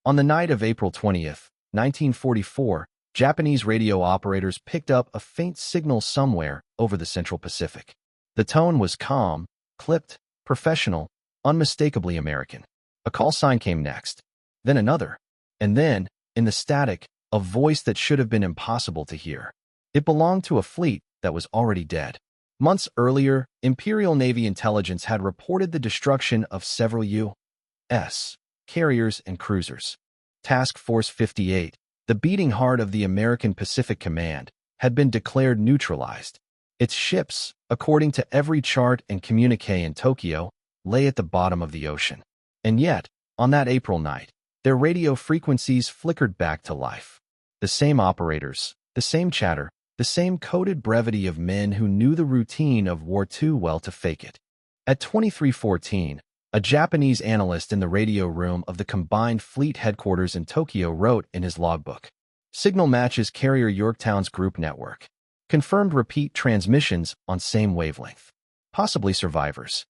On the night of April 20th, 1944, Japanese radio operators picked up a faint signal somewhere over the Central Pacific. The tone was calm, clipped, professional, unmistakably American. A call sign came next, then another, and then, in the static, a voice that should have been impossible to hear. It belonged to a fleet that was already dead. Months earlier, Imperial Navy intelligence had reported the destruction of several U.S. carriers and cruisers. Task Force 58, the beating heart of the American Pacific Command, had been declared neutralized. Its ships, according to every chart and communique in Tokyo, lay at the bottom of the ocean. And yet, on that April night, their radio frequencies flickered back to life. The same operators, the same chatter, the same coded brevity of men who knew the routine of war too well to fake it. At 23:14, a Japanese analyst in the radio room of the combined fleet headquarters in Tokyo wrote in his logbook, "Signal matches carrier Yorktown's group network. Confirmed repeat transmissions on same wavelength. Possibly survivors."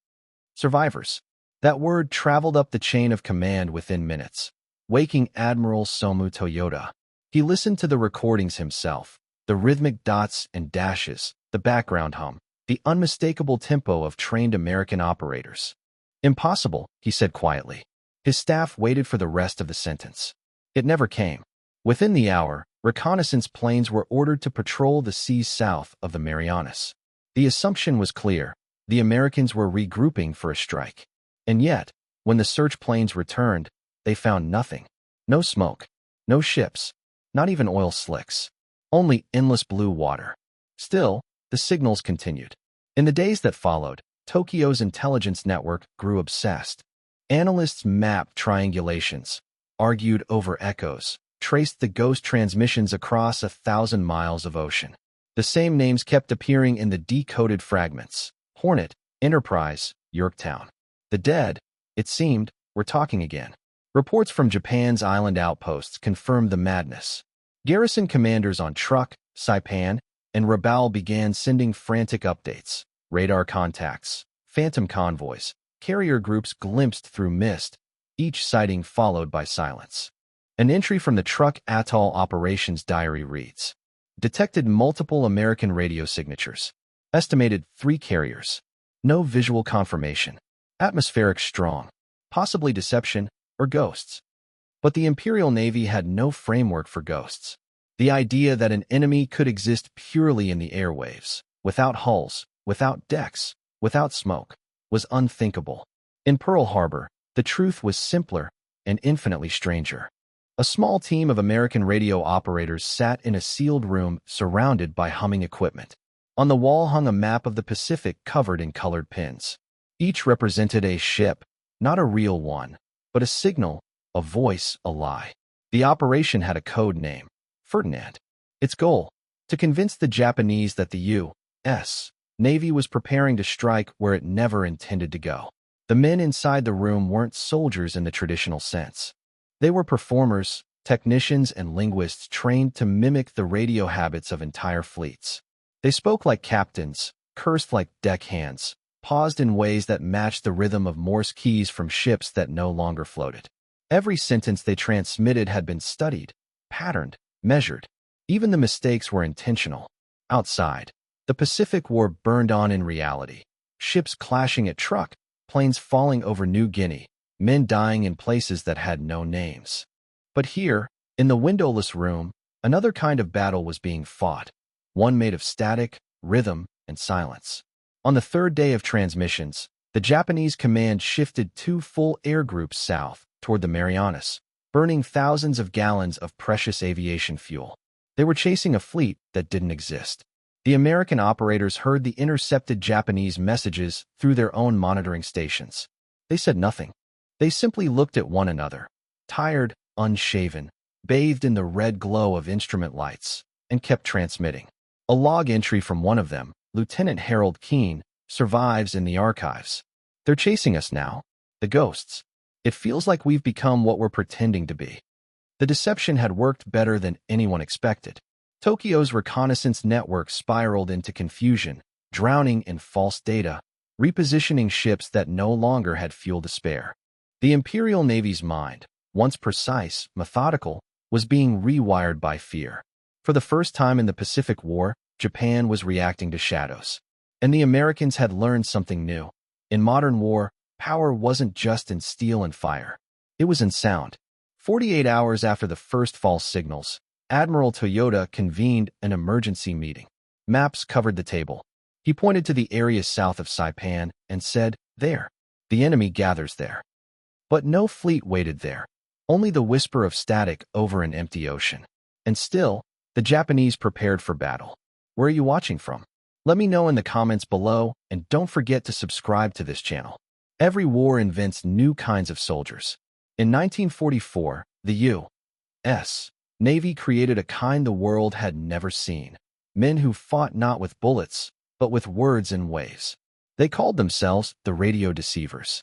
Survivors. That word traveled up the chain of command within minutes, waking Admiral Somu Toyota. He listened to the recordings himself, the rhythmic dots and dashes, the background hum, the unmistakable tempo of trained American operators. "Impossible," he said quietly. His staff waited for the rest of the sentence. It never came. Within the hour, reconnaissance planes were ordered to patrol the seas south of the Marianas. The assumption was clear. The Americans were regrouping for a strike. And yet, when the search planes returned, they found nothing. No smoke, no ships, not even oil slicks. Only endless blue water. Still, the signals continued. In the days that followed, Tokyo's intelligence network grew obsessed. Analysts mapped triangulations, argued over echoes, traced the ghost transmissions across 1,000 miles of ocean. The same names kept appearing in the decoded fragments: Hornet, Enterprise, Yorktown. The dead, it seemed, were talking again. Reports from Japan's island outposts confirmed the madness. Garrison commanders on Truk, Saipan, and Rabaul began sending frantic updates. Radar contacts, phantom convoys, carrier groups glimpsed through mist, each sighting followed by silence. An entry from the Truk Atoll Operations Diary reads, "Detected multiple American radio signatures. Estimated 3 carriers. No visual confirmation. Atmospheric strong. Possibly deception or ghosts." But the Imperial Navy had no framework for ghosts. The idea that an enemy could exist purely in the airwaves, without hulls, without decks, without smoke, was unthinkable. In Pearl Harbor, the truth was simpler and infinitely stranger. A small team of American radio operators sat in a sealed room surrounded by humming equipment. On the wall hung a map of the Pacific covered in colored pins. Each represented a ship, not a real one, but a signal, a voice, a lie. The operation had a code name, Ferdinand. Its goal, to convince the Japanese that the U.S. Navy was preparing to strike where it never intended to go. The men inside the room weren't soldiers in the traditional sense. They were performers, technicians, and linguists trained to mimic the radio habits of entire fleets. They spoke like captains, cursed like deckhands, paused in ways that matched the rhythm of Morse keys from ships that no longer floated. Every sentence they transmitted had been studied, patterned, measured. Even the mistakes were intentional. Outside, the Pacific War burned on in reality. Ships clashing at Truk, planes falling over New Guinea, men dying in places that had no names. But here, in the windowless room, another kind of battle was being fought, one made of static, rhythm, and silence. On the third day of transmissions, the Japanese command shifted 2 full air groups south toward the Marianas, burning thousands of gallons of precious aviation fuel. They were chasing a fleet that didn't exist. The American operators heard the intercepted Japanese messages through their own monitoring stations. They said nothing. They simply looked at one another, tired, unshaven, bathed in the red glow of instrument lights, and kept transmitting. A log entry from one of them, Lieutenant Harold Keene, survives in the archives. "They're chasing us now. The ghosts. It feels like we've become what we're pretending to be." The deception had worked better than anyone expected. Tokyo's reconnaissance network spiraled into confusion, drowning in false data, repositioning ships that no longer had fuel to spare. The Imperial Navy's mind, once precise, methodical, was being rewired by fear. For the first time in the Pacific War, Japan was reacting to shadows. And the Americans had learned something new. In modern war, power wasn't just in steel and fire. It was in sound. 48 hours after the first false signals, Admiral Toyota convened an emergency meeting. Maps covered the table. He pointed to the area south of Saipan and said, "There. The enemy gathers there." But no fleet waited there. Only the whisper of static over an empty ocean. And still, the Japanese prepared for battle. Where are you watching from? Let me know in the comments below, and don't forget to subscribe to this channel. Every war invents new kinds of soldiers. In 1944, the U.S. Navy created a kind the world had never seen. Men who fought not with bullets, but with words and waves. They called themselves the radio deceivers.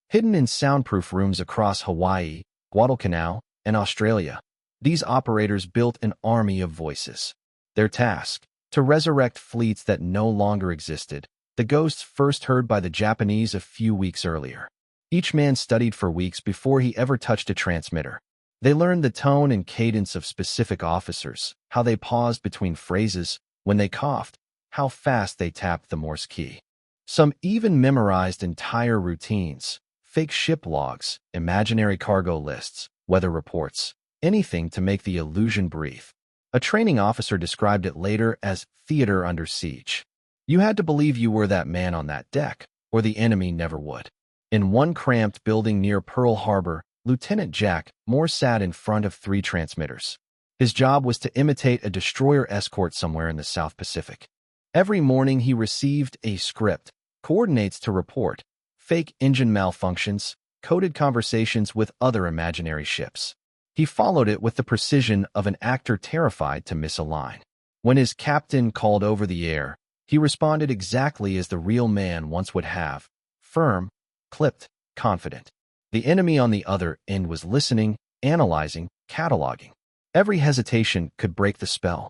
Hidden in soundproof rooms across Hawaii, Guadalcanal, and Australia, these operators built an army of voices. Their task, to resurrect fleets that no longer existed, the ghosts first heard by the Japanese a few weeks earlier. Each man studied for weeks before he ever touched a transmitter. They learned the tone and cadence of specific officers, how they paused between phrases, when they coughed, how fast they tapped the Morse key. Some even memorized entire routines, fake ship logs, imaginary cargo lists, weather reports, anything to make the illusion breathe. A training officer described it later as theater under siege. You had to believe you were that man on that deck, or the enemy never would. In one cramped building near Pearl Harbor, Lieutenant Jack Moore sat in front of 3 transmitters. His job was to imitate a destroyer escort somewhere in the South Pacific. Every morning he received a script, coordinates to report, fake engine malfunctions, coded conversations with other imaginary ships. He followed it with the precision of an actor terrified to miss a line. When his captain called over the air, he responded exactly as the real man once would have, firm, clipped, confident. The enemy on the other end was listening, analyzing, cataloging. Every hesitation could break the spell.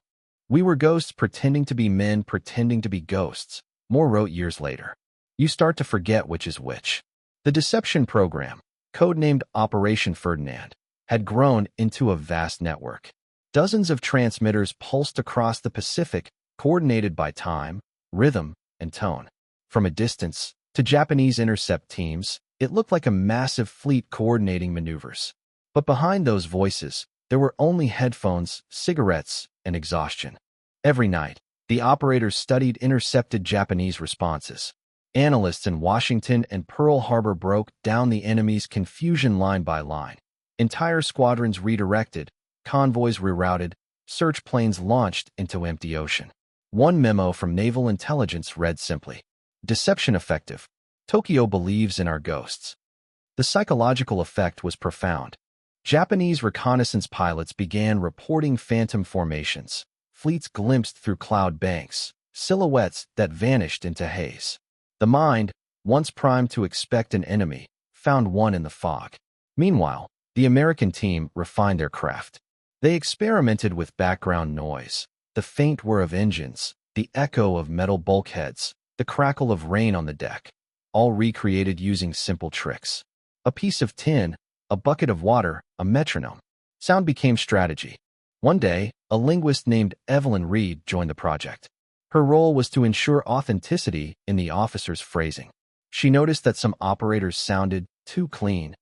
We were ghosts pretending to be men pretending to be ghosts, Moore wrote years later. You start to forget which is which. The deception program, codenamed Operation Ferdinand, had grown into a vast network. Dozens of transmitters pulsed across the Pacific, coordinated by time, rhythm, and tone. From a distance, to Japanese intercept teams, it looked like a massive fleet coordinating maneuvers. But behind those voices, there were only headphones, cigarettes, and exhaustion. Every night, the operators studied intercepted Japanese responses. Analysts in Washington and Pearl Harbor broke down the enemy's confusion line by line. Entire squadrons redirected, convoys rerouted, search planes launched into empty ocean. One memo from Naval Intelligence read simply, "Deception effective. Tokyo believes in our ghosts." The psychological effect was profound. Japanese reconnaissance pilots began reporting phantom formations, fleets glimpsed through cloud banks, silhouettes that vanished into haze. The mind, once primed to expect an enemy, found one in the fog. Meanwhile, the American team refined their craft. They experimented with background noise, the faint whir of engines, the echo of metal bulkheads, the crackle of rain on the deck, all recreated using simple tricks. A piece of tin, a bucket of water, a metronome. Sound became strategy. One day, a linguist named Evelyn Reed joined the project. Her role was to ensure authenticity in the officers' phrasing. She noticed that some operators sounded too clean,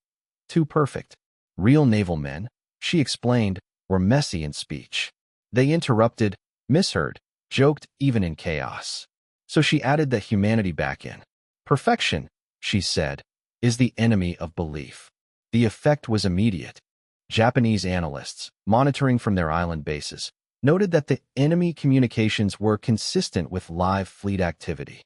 too perfect. Real naval men, she explained, were messy in speech. They interrupted, misheard, joked even in chaos. So she added the humanity back in. Perfection, she said, is the enemy of belief. The effect was immediate. Japanese analysts, monitoring from their island bases, noted that the enemy communications were consistent with live fleet activity.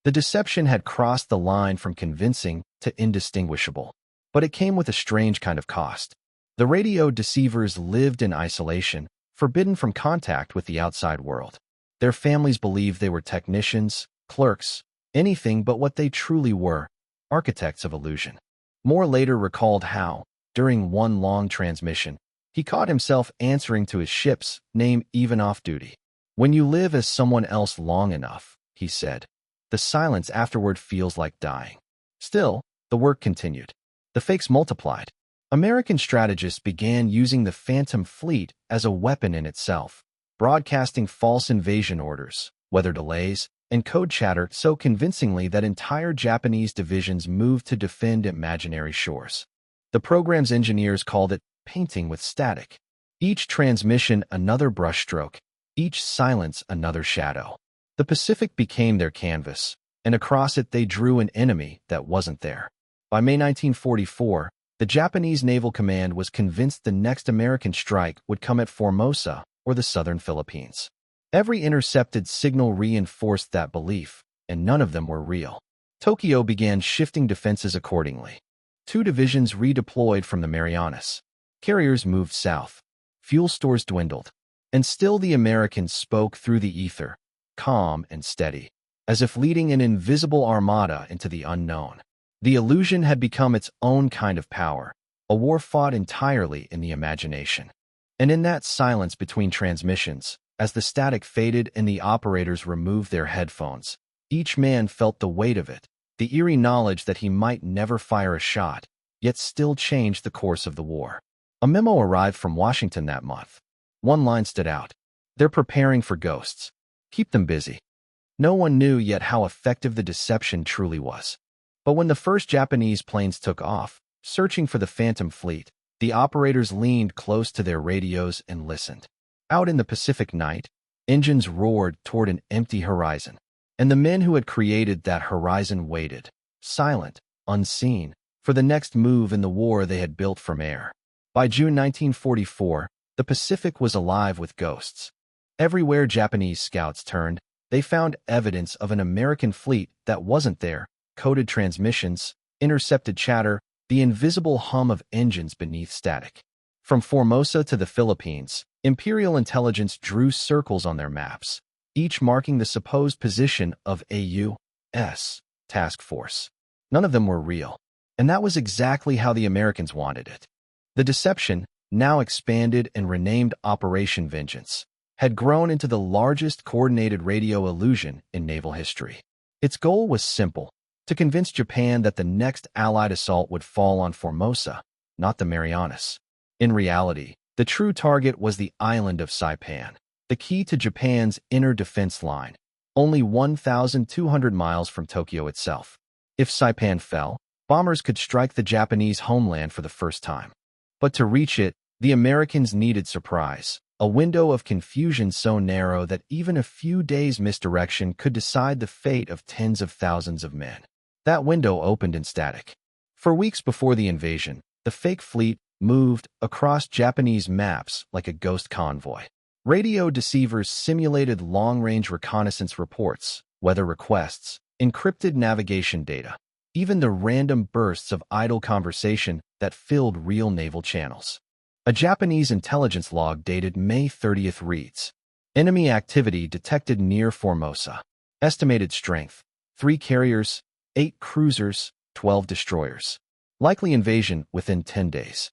The deception had crossed the line from convincing to indistinguishable, but it came with a strange kind of cost. The radio deceivers lived in isolation, forbidden from contact with the outside world. Their families believed they were technicians, clerks, anything but what they truly were, architects of illusion. Moore later recalled how, during one long transmission, he caught himself answering to his ship's name even off duty. When you live as someone else long enough, he said, the silence afterward feels like dying. Still, the work continued. The fakes multiplied. American strategists began using the Phantom Fleet as a weapon in itself, broadcasting false invasion orders, weather delays, and code chatter so convincingly that entire Japanese divisions moved to defend imaginary shores. The program's engineers called it painting with static. Each transmission another brushstroke, each silence another shadow. The Pacific became their canvas, and across it they drew an enemy that wasn't there. By May 1944, the Japanese Naval Command was convinced the next American strike would come at Formosa or the southern Philippines. Every intercepted signal reinforced that belief, and none of them were real. Tokyo began shifting defenses accordingly. 2 divisions redeployed from the Marianas. Carriers moved south. Fuel stores dwindled. And still the Americans spoke through the ether, calm and steady, as if leading an invisible armada into the unknown. The illusion had become its own kind of power, a war fought entirely in the imagination. And in that silence between transmissions, as the static faded and the operators removed their headphones, each man felt the weight of it, the eerie knowledge that he might never fire a shot, yet still change the course of the war. A memo arrived from Washington that month. One line stood out. They're preparing for ghosts. Keep them busy. No one knew yet how effective the deception truly was. But when the first Japanese planes took off, searching for the Phantom Fleet, the operators leaned close to their radios and listened. Out in the Pacific night, engines roared toward an empty horizon, and the men who had created that horizon waited, silent, unseen, for the next move in the war they had built from air. By June 1944, the Pacific was alive with ghosts. Everywhere Japanese scouts turned, they found evidence of an American fleet that wasn't there: coded transmissions, intercepted chatter, the invisible hum of engines beneath static. From Formosa to the Philippines, Imperial intelligence drew circles on their maps, each marking the supposed position of a U.S. task force. None of them were real, and that was exactly how the Americans wanted it. The deception, now expanded and renamed Operation Vengeance, had grown into the largest coordinated radio illusion in naval history. Its goal was simple: to convince Japan that the next Allied assault would fall on Formosa, not the Marianas. In reality, the true target was the island of Saipan, the key to Japan's inner defense line, only 1,200 miles from Tokyo itself. If Saipan fell, bombers could strike the Japanese homeland for the first time. But to reach it, the Americans needed surprise, a window of confusion so narrow that even a few days' misdirection could decide the fate of tens of thousands of men. That window opened in static. For weeks before the invasion, the fake fleet moved across Japanese maps like a ghost convoy. Radio deceivers simulated long-range reconnaissance reports, weather requests, encrypted navigation data, even the random bursts of idle conversation that filled real naval channels. A Japanese intelligence log dated May 30th reads, "Enemy activity detected near Formosa. Estimated strength: 3 carriers, 8 cruisers, 12 destroyers. Likely invasion within 10 days."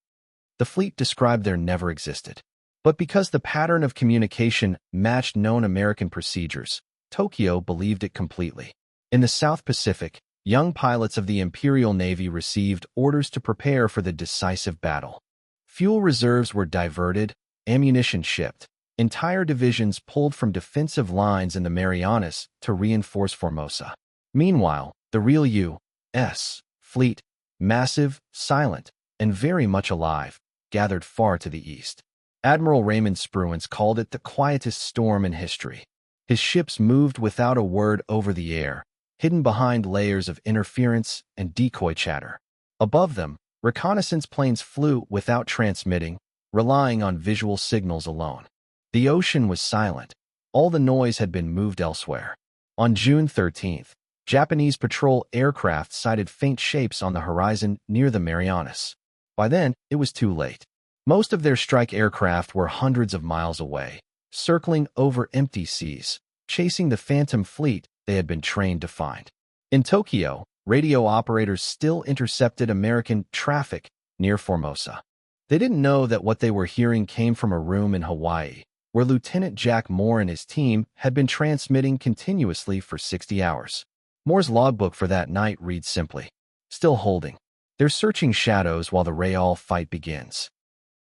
The fleet described there never existed. But because the pattern of communication matched known American procedures, Tokyo believed it completely. In the South Pacific, young pilots of the Imperial Navy received orders to prepare for the decisive battle. Fuel reserves were diverted, ammunition shipped, entire divisions pulled from defensive lines in the Marianas to reinforce Formosa. Meanwhile, the real U.S. fleet, massive, silent, and very much alive, gathered far to the east. Admiral Raymond Spruance called it the quietest storm in history. His ships moved without a word over the air, hidden behind layers of interference and decoy chatter. Above them, reconnaissance planes flew without transmitting, relying on visual signals alone. The ocean was silent. All the noise had been moved elsewhere. On June 13th, Japanese patrol aircraft sighted faint shapes on the horizon near the Marianas. By then, it was too late. Most of their strike aircraft were hundreds of miles away, circling over empty seas, chasing the Phantom Fleet they had been trained to find. In Tokyo, radio operators still intercepted American traffic near Formosa. They didn't know that what they were hearing came from a room in Hawaii, where Lieutenant Jack Moore and his team had been transmitting continuously for 60 hours. Moore's logbook for that night reads simply, "Still holding. They're searching shadows while the real fight begins.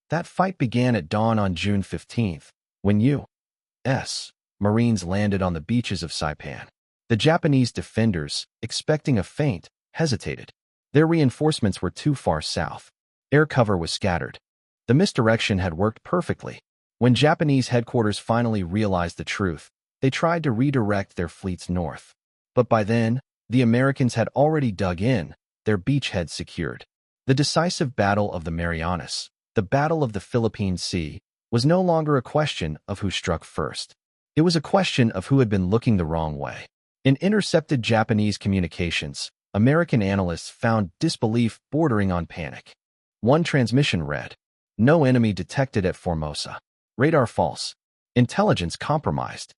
That fight began at dawn on June 15th, when U.S. Marines landed on the beaches of Saipan. The Japanese defenders, expecting a feint, hesitated. Their reinforcements were too far south. Air cover was scattered. The misdirection had worked perfectly. When Japanese headquarters finally realized the truth, they tried to redirect their fleets north. But by then, the Americans had already dug in, their beachhead secured. The decisive Battle of the Marianas, the Battle of the Philippine Sea, was no longer a question of who struck first. It was a question of who had been looking the wrong way. In intercepted Japanese communications, American analysts found disbelief bordering on panic. One transmission read, "No enemy detected at Formosa. Radar false. Intelligence compromised."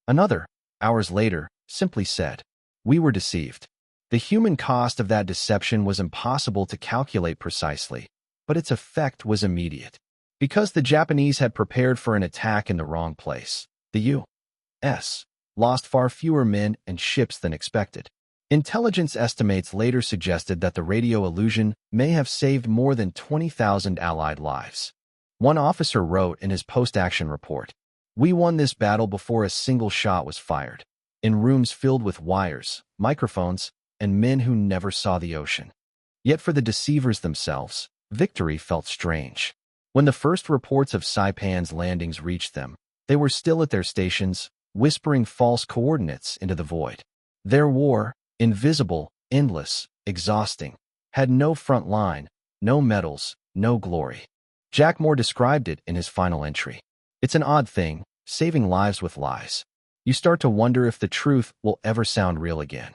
Another, hours later, simply said, "We were deceived." The human cost of that deception was impossible to calculate precisely, but its effect was immediate. Because the Japanese had prepared for an attack in the wrong place, the U.S. lost far fewer men and ships than expected. Intelligence estimates later suggested that the radio illusion may have saved more than 20,000 Allied lives. One officer wrote in his post-action report, "We won this battle before a single shot was fired, in rooms filled with wires, microphones, and men who never saw the ocean." Yet for the deceivers themselves, victory felt strange. When the first reports of Saipan's landings reached them, they were still at their stations, whispering false coordinates into the void. Their war, invisible, endless, exhausting, had no front line, no medals, no glory. Jack Moore described it in his final entry. "It's an odd thing, saving lives with lies. You start to wonder if the truth will ever sound real again."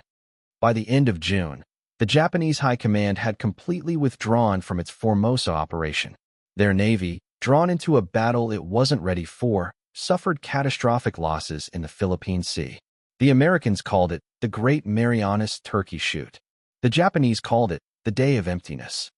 By the end of June, the Japanese High Command had completely withdrawn from its Formosa operation. Their navy, drawn into a battle it wasn't ready for, suffered catastrophic losses in the Philippine Sea. The Americans called it the Great Marianas Turkey Shoot. The Japanese called it the Day of Emptiness.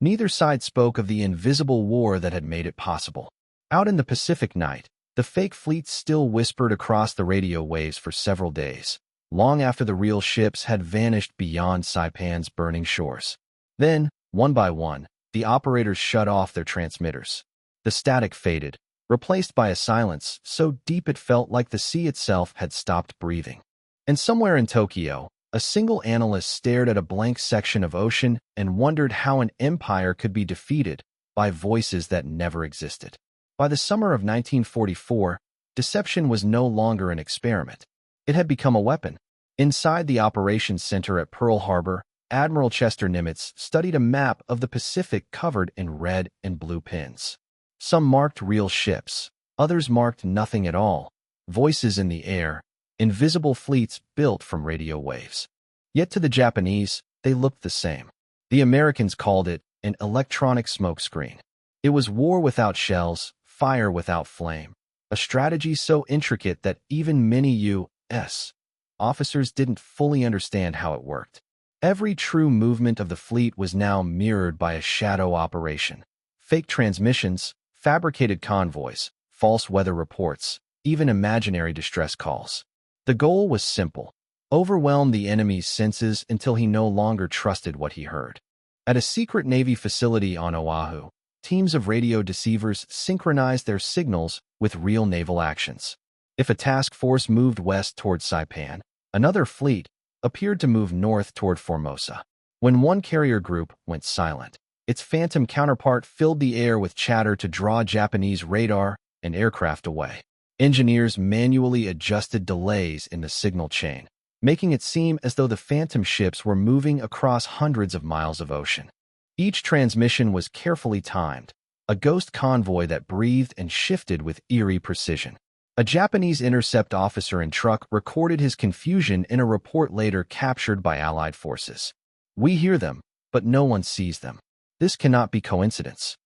Neither side spoke of the invisible war that had made it possible. Out in the Pacific night, the fake fleet still whispered across the radio waves for several days, long after the real ships had vanished beyond Saipan's burning shores. Then, one by one, the operators shut off their transmitters. The static faded, replaced by a silence so deep it felt like the sea itself had stopped breathing. And somewhere in Tokyo, a single analyst stared at a blank section of ocean and wondered how an empire could be defeated by voices that never existed. By the summer of 1944, deception was no longer an experiment. It had become a weapon. Inside the operations center at Pearl Harbor, Admiral Chester Nimitz studied a map of the Pacific covered in red and blue pins. Some marked real ships, others marked nothing at all, voices in the air, invisible fleets built from radio waves. Yet to the Japanese, they looked the same. The Americans called it an electronic smokescreen. It was war without shells, fire without flame, a strategy so intricate that even many U.S. officers didn't fully understand how it worked. Every true movement of the fleet was now mirrored by a shadow operation. Fake transmissions, fabricated convoys, false weather reports, even imaginary distress calls. The goal was simple: overwhelm the enemy's senses until he no longer trusted what he heard. At a secret Navy facility on Oahu, teams of radio deceivers synchronized their signals with real naval actions. If a task force moved west toward Saipan, another fleet appeared to move north toward Formosa. When one carrier group went silent, its phantom counterpart filled the air with chatter to draw Japanese radar and aircraft away. Engineers manually adjusted delays in the signal chain, making it seem as though the phantom ships were moving across hundreds of miles of ocean. Each transmission was carefully timed, a ghost convoy that breathed and shifted with eerie precision. A Japanese intercept officer in truck recorded his confusion in a report later captured by Allied forces. "We hear them, but no one sees them. This cannot be coincidence."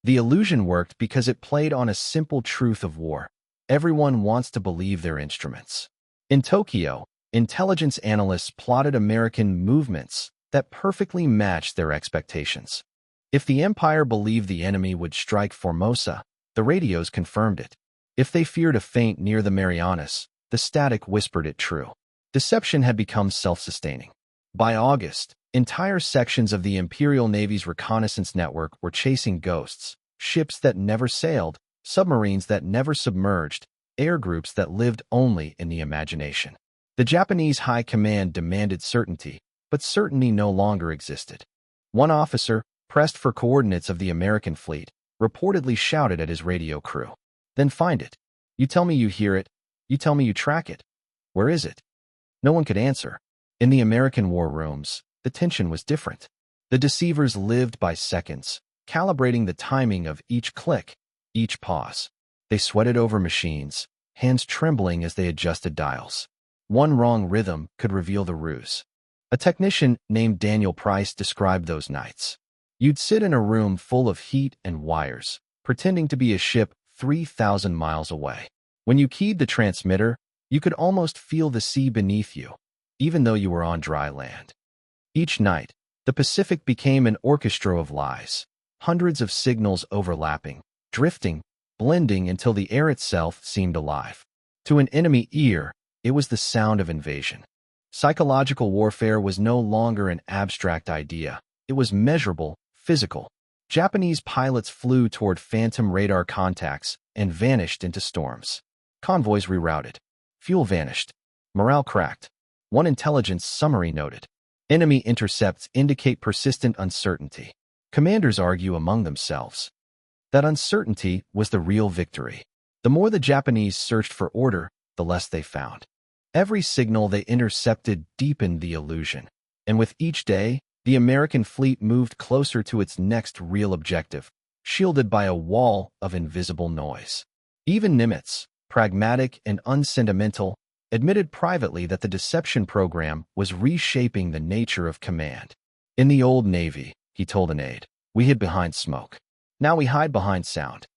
The illusion worked because it played on a simple truth of war. Everyone wants to believe their instruments. In Tokyo, intelligence analysts plotted American movements that perfectly matched their expectations. If the Empire believed the enemy would strike Formosa, the radios confirmed it. If they feared a feint near the Marianas, the static whispered it true. Deception had become self-sustaining. By August, Entire sections of the Imperial Navy's reconnaissance network were chasing ghosts, ships that never sailed, submarines that never submerged, air groups that lived only in the imagination. The Japanese High Command demanded certainty, but certainty no longer existed. One officer, pressed for coordinates of the American fleet, reportedly shouted at his radio crew, "Then find it. You tell me you hear it. You tell me you track it. Where is it?" No one could answer. In the American war rooms, the tension was different. The deceivers lived by seconds, calibrating the timing of each click, each pause. They sweated over machines, hands trembling as they adjusted dials. One wrong rhythm could reveal the ruse. A technician named Daniel Price described those nights. You'd sit in a room full of heat and wires, pretending to be a ship 3,000 miles away. When you keyed the transmitter, you could almost feel the sea beneath you, even though you were on dry land. Each night, the Pacific became an orchestra of lies, hundreds of signals overlapping, drifting, blending until the air itself seemed alive. To an enemy ear, it was the sound of invasion. Psychological warfare was no longer an abstract idea. It was measurable, physical. Japanese pilots flew toward phantom radar contacts and vanished into storms. Convoys rerouted. Fuel vanished. Morale cracked. One intelligence summary noted, "Enemy intercepts indicate persistent uncertainty." Commanders argue among themselves that uncertainty was the real victory. The more the Japanese searched for order, the less they found. Every signal they intercepted deepened the illusion, and with each day, the American fleet moved closer to its next real objective, shielded by a wall of invisible noise. Even Nimitz, pragmatic and unsentimental, admitted privately that the deception program was reshaping the nature of command. "In the old Navy," he told an aide, "we hid behind smoke. Now we hide behind sound."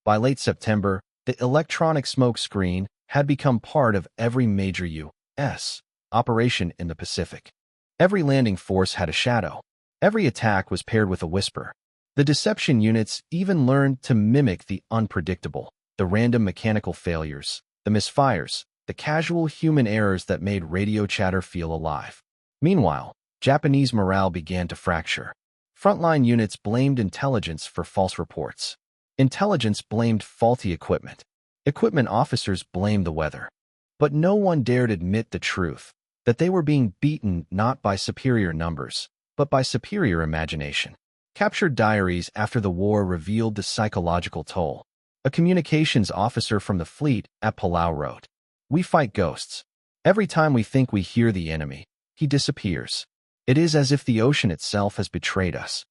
By late September, the electronic smoke screen had become part of every major U.S. operation in the Pacific. Every landing force had a shadow. Every attack was paired with a whisper. The deception units even learned to mimic the unpredictable, the random mechanical failures, the misfires, the casual human errors that made radio chatter feel alive. Meanwhile, Japanese morale began to fracture. Frontline units blamed intelligence for false reports. Intelligence blamed faulty equipment. Equipment officers blamed the weather. But no one dared admit the truth, that they were being beaten not by superior numbers, but by superior imagination. Captured diaries after the war revealed the psychological toll. A communications officer from the fleet at Palau wrote, "We fight ghosts. Every time we think we hear the enemy, he disappears. It is as if the ocean itself has betrayed us."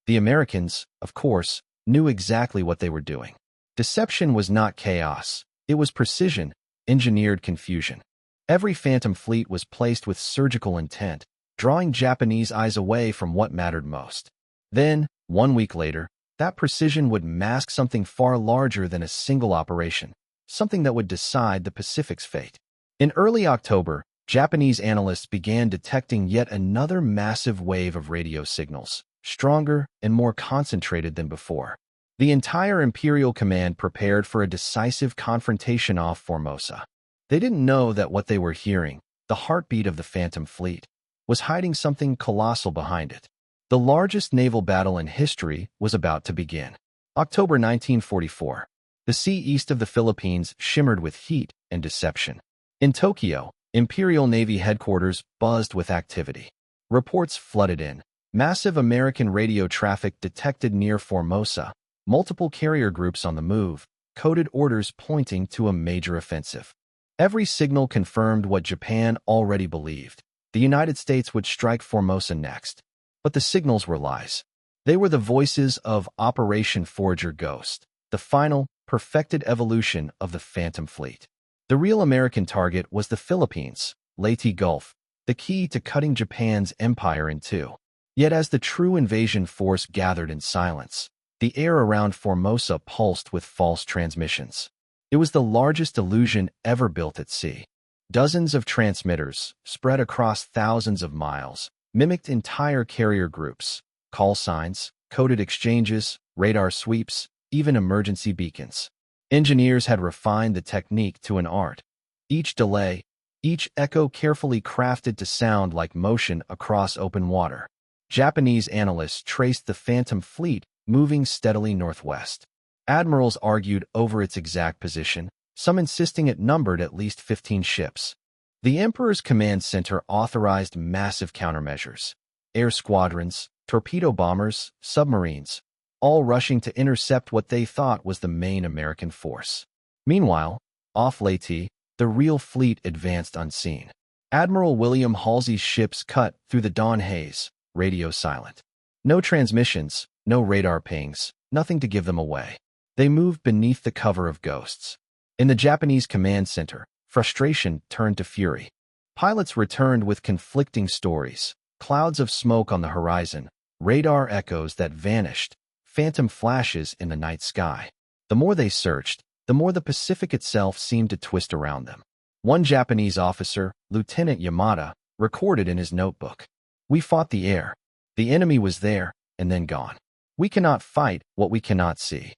The Americans, of course, knew exactly what they were doing. Deception was not chaos. It was precision, engineered confusion. Every phantom fleet was placed with surgical intent, drawing Japanese eyes away from what mattered most. Then, 1 week later, that precision would mask something far larger than a single operation, something that would decide the Pacific's fate. In early October, Japanese analysts began detecting yet another massive wave of radio signals, stronger and more concentrated than before. The entire Imperial Command prepared for a decisive confrontation off Formosa. They didn't know that what they were hearing, the heartbeat of the Phantom Fleet, was hiding something colossal behind it. The largest naval battle in history was about to begin. October 1944. The sea east of the Philippines shimmered with heat and deception. In Tokyo, Imperial Navy headquarters buzzed with activity. Reports flooded in. Massive American radio traffic detected near Formosa, multiple carrier groups on the move, coded orders pointing to a major offensive. Every signal confirmed what Japan already believed. The United States would strike Formosa next. But the signals were lies. They were the voices of Operation Forager Ghost, the final, perfected evolution of the Phantom Fleet. The real American target was the Philippines, Leyte Gulf, the key to cutting Japan's empire in two. Yet as the true invasion force gathered in silence, the air around Formosa pulsed with false transmissions. It was the largest illusion ever built at sea. Dozens of transmitters, spread across thousands of miles, mimicked entire carrier groups, call signs, coded exchanges, radar sweeps, even emergency beacons. Engineers had refined the technique to an art. Each delay, each echo carefully crafted to sound like motion across open water. Japanese analysts traced the Phantom fleet moving steadily northwest. Admirals argued over its exact position, some insisting it numbered at least 15 ships. The Emperor's command center authorized massive countermeasures. Air squadrons, torpedo bombers, submarines, all rushing to intercept what they thought was the main American force. Meanwhile, off Leyte, the real fleet advanced unseen. Admiral William Halsey's ships cut through the dawn haze, radio silent. No transmissions, no radar pings, nothing to give them away. They moved beneath the cover of ghosts. In the Japanese command center, frustration turned to fury. Pilots returned with conflicting stories, clouds of smoke on the horizon, radar echoes that vanished, phantom flashes in the night sky. The more they searched, the more the Pacific itself seemed to twist around them. One Japanese officer, Lieutenant Yamada, recorded in his notebook, "We fought the air. The enemy was there, and then gone. We cannot fight what we cannot see."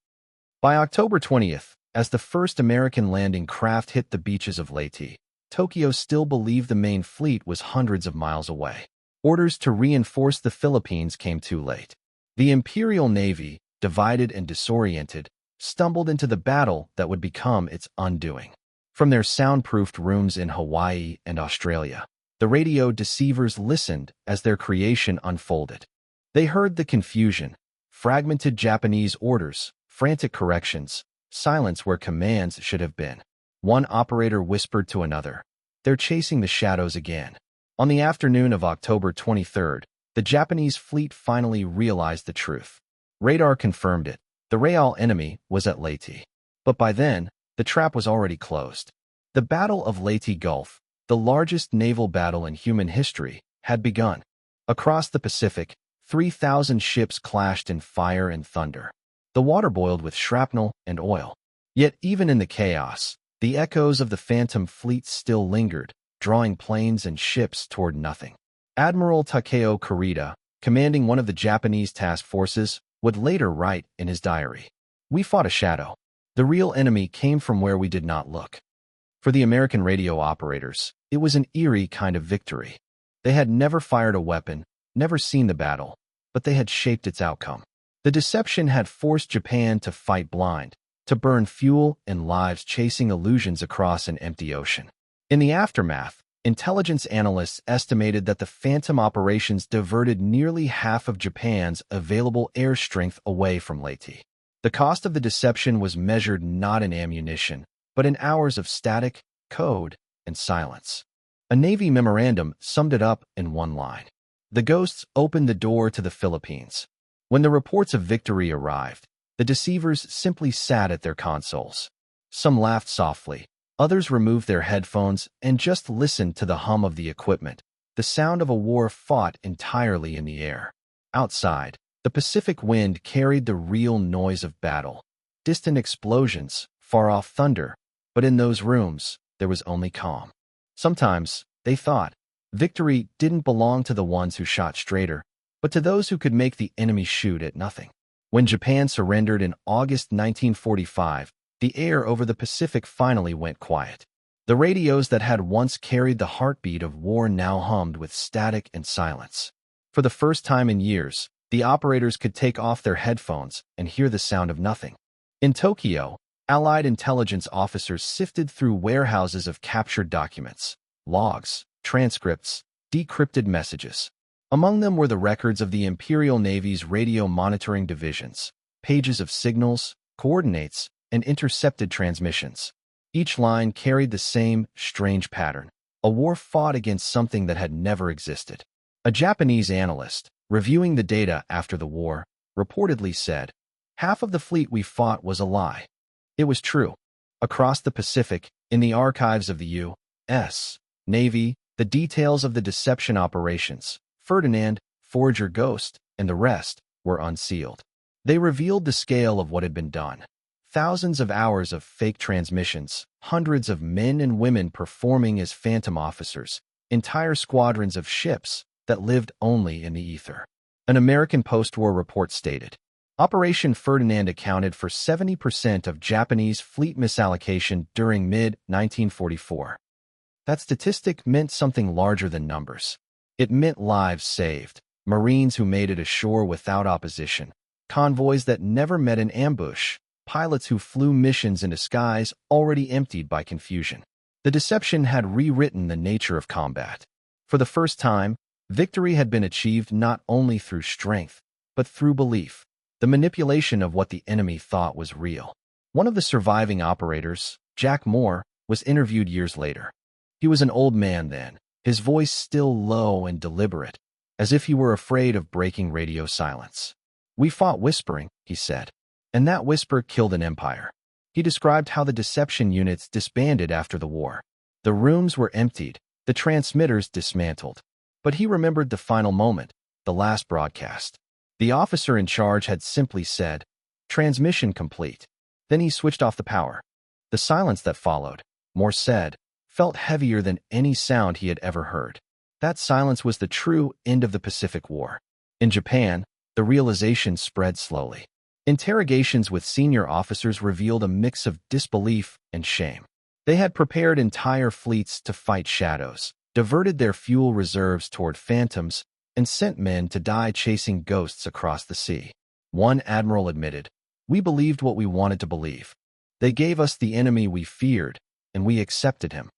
By October 20th, as the first American landing craft hit the beaches of Leyte, Tokyo still believed the main fleet was hundreds of miles away. Orders to reinforce the Philippines came too late. The Imperial Navy, divided and disoriented, stumbled into the battle that would become its undoing. From their soundproofed rooms in Hawaii and Australia, the radio deceivers listened as their creation unfolded. They heard the confusion, fragmented Japanese orders, frantic corrections, silence where commands should have been. One operator whispered to another, "They're chasing the shadows again." On the afternoon of October 23rd, the Japanese fleet finally realized the truth. Radar confirmed it. The real enemy was at Leyte. But by then, the trap was already closed. The Battle of Leyte Gulf, the largest naval battle in human history, had begun. Across the Pacific, 3,000 ships clashed in fire and thunder. The water boiled with shrapnel and oil. Yet even in the chaos, the echoes of the Phantom fleet still lingered, drawing planes and ships toward nothing. Admiral Takeo Kurita, commanding one of the Japanese task forces, would later write in his diary, "We fought a shadow. The real enemy came from where we did not look." For the American radio operators, it was an eerie kind of victory. They had never fired a weapon, never seen the battle, but they had shaped its outcome. The deception had forced Japan to fight blind, to burn fuel and lives chasing illusions across an empty ocean. In the aftermath, intelligence analysts estimated that the Phantom operations diverted nearly half of Japan's available air strength away from Leyte. The cost of the deception was measured not in ammunition, but in hours of static, code, and silence. A Navy memorandum summed it up in one line. The ghosts opened the door to the Philippines. When the reports of victory arrived, the deceivers simply sat at their consoles. Some laughed softly, others removed their headphones and just listened to the hum of the equipment, the sound of a war fought entirely in the air. Outside, the Pacific wind carried the real noise of battle. Distant explosions, far-off thunder, but in those rooms, there was only calm. Sometimes, they thought, victory didn't belong to the ones who shot straighter, but to those who could make the enemy shoot at nothing. When Japan surrendered in August 1945, the air over the Pacific finally went quiet. The radios that had once carried the heartbeat of war now hummed with static and silence. For the first time in years, the operators could take off their headphones and hear the sound of nothing. In Tokyo, Allied intelligence officers sifted through warehouses of captured documents, logs, transcripts, decrypted messages. Among them were the records of the Imperial Navy's radio monitoring divisions, pages of signals, coordinates, and intercepted transmissions. Each line carried the same strange pattern, a war fought against something that had never existed. A Japanese analyst, reviewing the data after the war, reportedly said, "Half of the fleet we fought was a lie." It was true. Across the Pacific, in the archives of the U.S. Navy, the details of the deception operations, Ferdinand, Forager Ghost, and the rest, were unsealed. They revealed the scale of what had been done. Thousands of hours of fake transmissions, hundreds of men and women performing as Phantom officers, entire squadrons of ships that lived only in the ether. An American post-war report stated, Operation Ferdinand accounted for 70% of Japanese fleet misallocation during mid-1944. That statistic meant something larger than numbers. It meant lives saved, Marines who made it ashore without opposition, convoys that never met an ambush, pilots who flew missions into skies already emptied by confusion. The deception had rewritten the nature of combat. For the first time, victory had been achieved not only through strength, but through belief, the manipulation of what the enemy thought was real. One of the surviving operators, Jack Moore, was interviewed years later. He was an old man then, his voice still low and deliberate, as if he were afraid of breaking radio silence. "We fought whispering," he said, "and that whisper killed an empire." He described how the deception units disbanded after the war. The rooms were emptied, the transmitters dismantled. But he remembered the final moment, the last broadcast. The officer in charge had simply said, "Transmission complete." Then he switched off the power. The silence that followed, Moore said, felt heavier than any sound he had ever heard. That silence was the true end of the Pacific War. In Japan, the realization spread slowly. Interrogations with senior officers revealed a mix of disbelief and shame. They had prepared entire fleets to fight shadows, diverted their fuel reserves toward phantoms, and sent men to die chasing ghosts across the sea. One admiral admitted, "We believed what we wanted to believe. They gave us the enemy we feared, and we accepted him."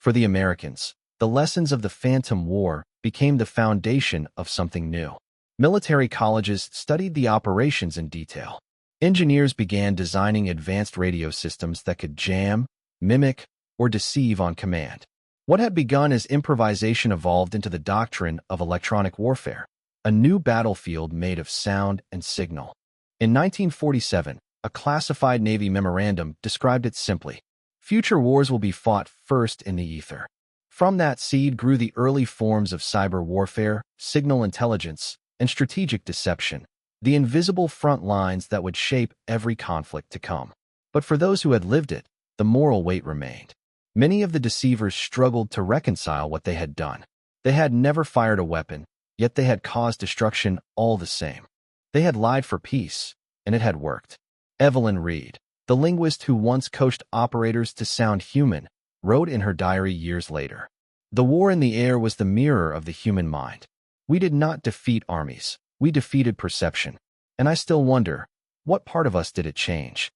For the Americans, the lessons of the Phantom War became the foundation of something new. Military colleges studied the operations in detail. Engineers began designing advanced radio systems that could jam, mimic, or deceive on command. What had begun as improvisation evolved into the doctrine of electronic warfare, a new battlefield made of sound and signal. In 1947, a classified Navy memorandum described it simply: "Future wars will be fought first in the ether." From that seed grew the early forms of cyber warfare, signal intelligence, and strategic deception, the invisible front lines that would shape every conflict to come. But for those who had lived it, the moral weight remained. Many of the deceivers struggled to reconcile what they had done. They had never fired a weapon, yet they had caused destruction all the same. They had lied for peace, and it had worked. Evelyn Reed, the linguist who once coached operators to sound human, wrote in her diary years later, "The war in the air was the mirror of the human mind. We did not defeat armies, we defeated perception. And I still wonder, what part of us did it change?"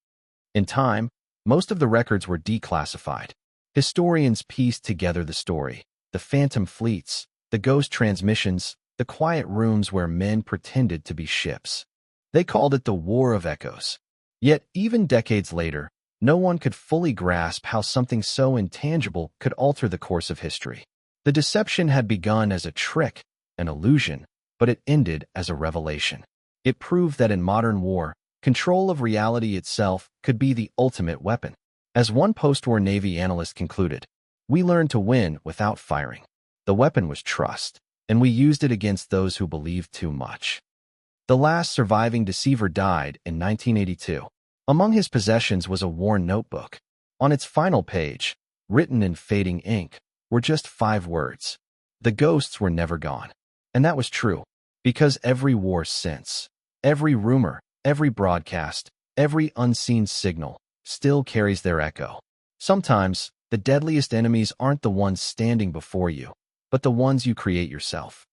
In time, most of the records were declassified. Historians pieced together the story: the phantom fleets, the ghost transmissions, the quiet rooms where men pretended to be ships. They called it the War of Echoes. Yet, even decades later, no one could fully grasp how something so intangible could alter the course of history. The deception had begun as a trick, an illusion, but it ended as a revelation. It proved that in modern war, control of reality itself could be the ultimate weapon. As one post-war Navy analyst concluded, "We learned to win without firing. The weapon was trust, and we used it against those who believed too much." The last surviving deceiver died in 1982. Among his possessions was a worn notebook. On its final page, written in fading ink, were just 5 words: "The ghosts were never gone." And that was true, because every war since, every rumor, every broadcast, every unseen signal, still carries their echo. Sometimes, the deadliest enemies aren't the ones standing before you, but the ones you create yourself.